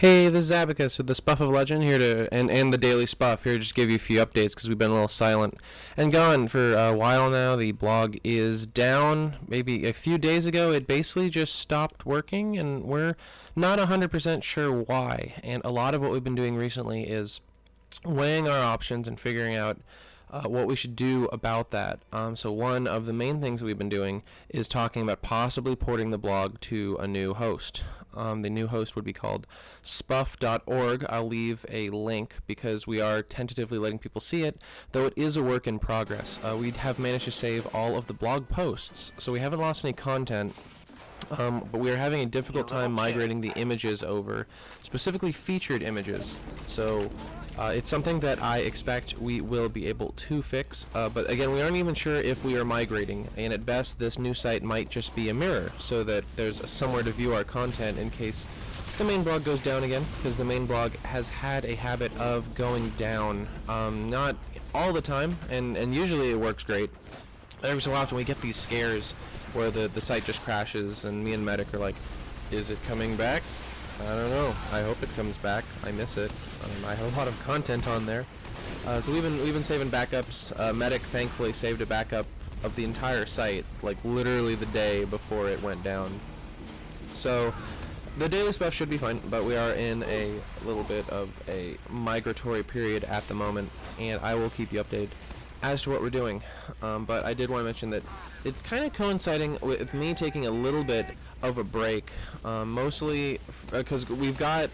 Hey, this is Abacus with the SPUF of Legend here and the Daily SPUF here to just give you a few updates because we've been a little silent and gone for a while now. The blog is down. Maybe a few days ago it basically just stopped working, and we're not 100% sure why. And a lot of what we've been doing recently is weighing our options and figuring out what we should do about that. So one of the main things we've been doing is talking about possibly porting the blog to a new host. The new host would be called SPUF.org. I'll leave a link because we are tentatively letting people see it, though it is a work in progress. We have managed to save all of the blog posts, so we haven't lost any content. But we are having a difficult time migrating the images over, specifically featured images. So it's something that I expect we will be able to fix. But again, we aren't even sure if we are migrating, and at best this new site might just be a mirror so that there's somewhere to view our content in case the main blog goes down again, because the main blog has had a habit of going down. Not all the time, and usually it works great. Every so often we get these scares where the site just crashes, and me and Medic are like, is it coming back? I don't know. I hope it comes back. I miss it. I have a lot of content on there. So we've been saving backups. Medic thankfully saved a backup of the entire site, like literally the day before it went down. So the daily stuff should be fine, but we are in a little bit of a migratory period at the moment, and I will keep you updated as to what we're doing. But I did want to mention that it's kind of coinciding with me taking a little bit of a break, mostly because we've got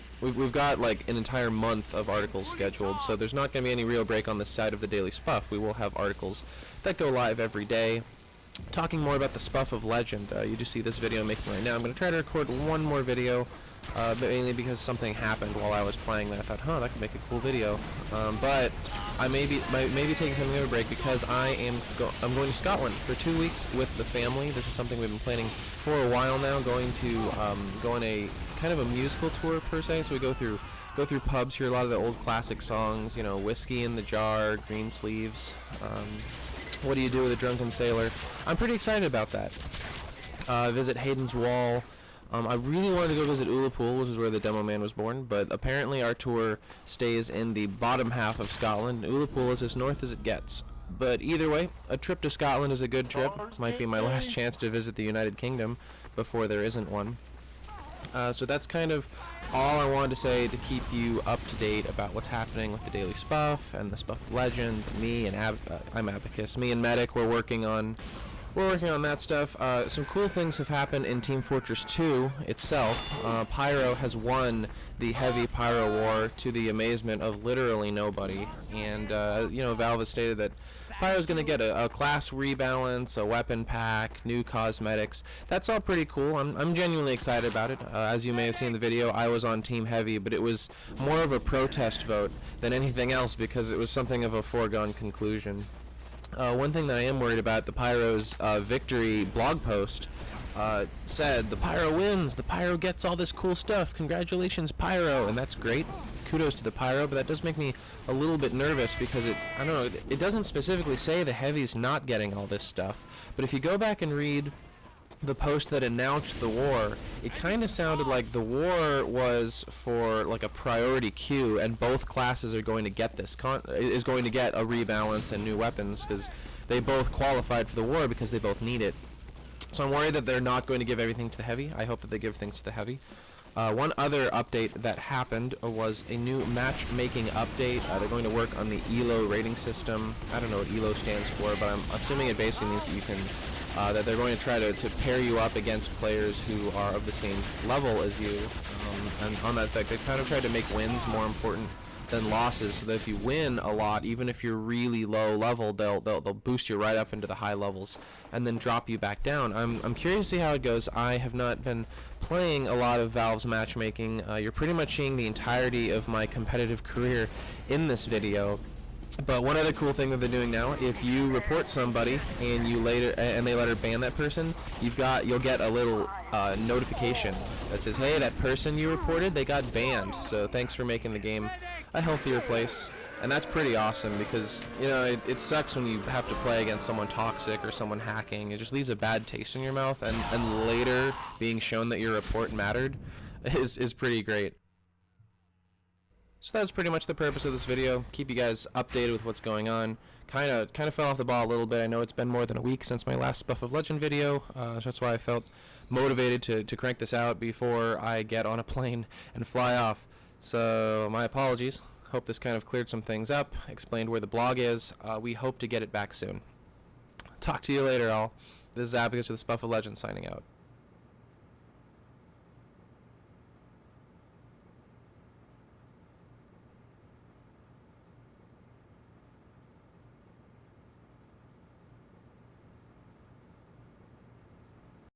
like an entire month of articles scheduled, so there's not going to be any real break on the side of the Daily SPUF. We will have articles that go live every day, talking more about the SPUF of Legend. You do see this video I'm making right now. I'm going to try to record one more video, mainly because something happened while I was playing that I thought, that could make a cool video. But I may be taking something of a break because I'm going to Scotland for 2 weeks with the family. This is something we've been planning for a while now. Going on a kind of a musical tour per se. So we go through pubs, hear a lot of the old classic songs. You know, Whiskey in the Jar, Green Sleeves. What do you do with a drunken sailor? I'm pretty excited about that. Visit Hayden's Wall. I really wanted to go visit Ullapool, which is where the Demo Man was born, but apparently our tour stays in the bottom half of Scotland. Ullapool is as north as it gets. But either way, a trip to Scotland is a good trip. Might be my last chance to visit the United Kingdom before there isn't one. So that's kind of all I wanted to say to keep you up to date about what's happening with the Daily SPUF and the SPUF of Legend. Me and I'm Abacus. Me and Medic, we're working on that stuff. Some cool things have happened in Team Fortress 2 itself. Pyro has won the heavy Pyro war to the amazement of literally nobody. And, Valve has stated that Pyro's going to get a class rebalance, a weapon pack, new cosmetics. That's all pretty cool. I'm genuinely excited about it. As you may have seen in the video, I was on Team Heavy, but it was more of a protest vote than anything else because it was something of a foregone conclusion. One thing that I am worried about, the Pyro's victory blog post said, the Pyro wins, the Pyro gets all this cool stuff, congratulations Pyro, and that's great. Kudos to the Pyro, but that does make me a little bit nervous because I don't know, it doesn't specifically say the Heavy's not getting all this stuff, but if you go back and read the post that announced the war, it kind of sounded like the war was for like a priority queue, and both classes are going to get is going to get a rebalance and new weapons because they both qualified for the war because they both need it. So I'm worried that they're not going to give everything to the Heavy. I hope that they give things to the Heavy. One other update that happened was a new matchmaking update. They're going to work on the ELO rating system. I don't know what ELO stands for, but I'm assuming it basically means that you can that they're going to try to pair you up against players who are of the same level as you. And on that effect, they kind of tried to make wins more important than losses, so that if you win a lot, even if you're really low level, they'll boost you right up into the high levels and then drop you back down. I'm curious to see how it goes. I have not been playing a lot of Valve's matchmaking. You're pretty much seeing the entirety of my competitive career in this video. But one other cool thing that they're doing now, if you report somebody and they later ban that person, you'll get a little notification that says, hey, that person you reported, they got banned. So thanks for making the game a healthier place. And that's pretty awesome because, it sucks when you have to play against someone toxic or someone hacking. It just leaves a bad taste in your mouth, and later being shown that your report mattered is pretty great. So that was pretty much the purpose of this video. Keep you guys updated with what's going on. Kind of fell off the ball a little bit. I know it's been more than a week since my last SPUF of Legend video. So that's why I felt motivated to crank this out before I get on a plane and fly off. So my apologies. Hope this kind of cleared some things up, explained where the blog is. We hope to get it back soon. Talk to you later, all. This is Abacus with the SPUF of Legend signing out.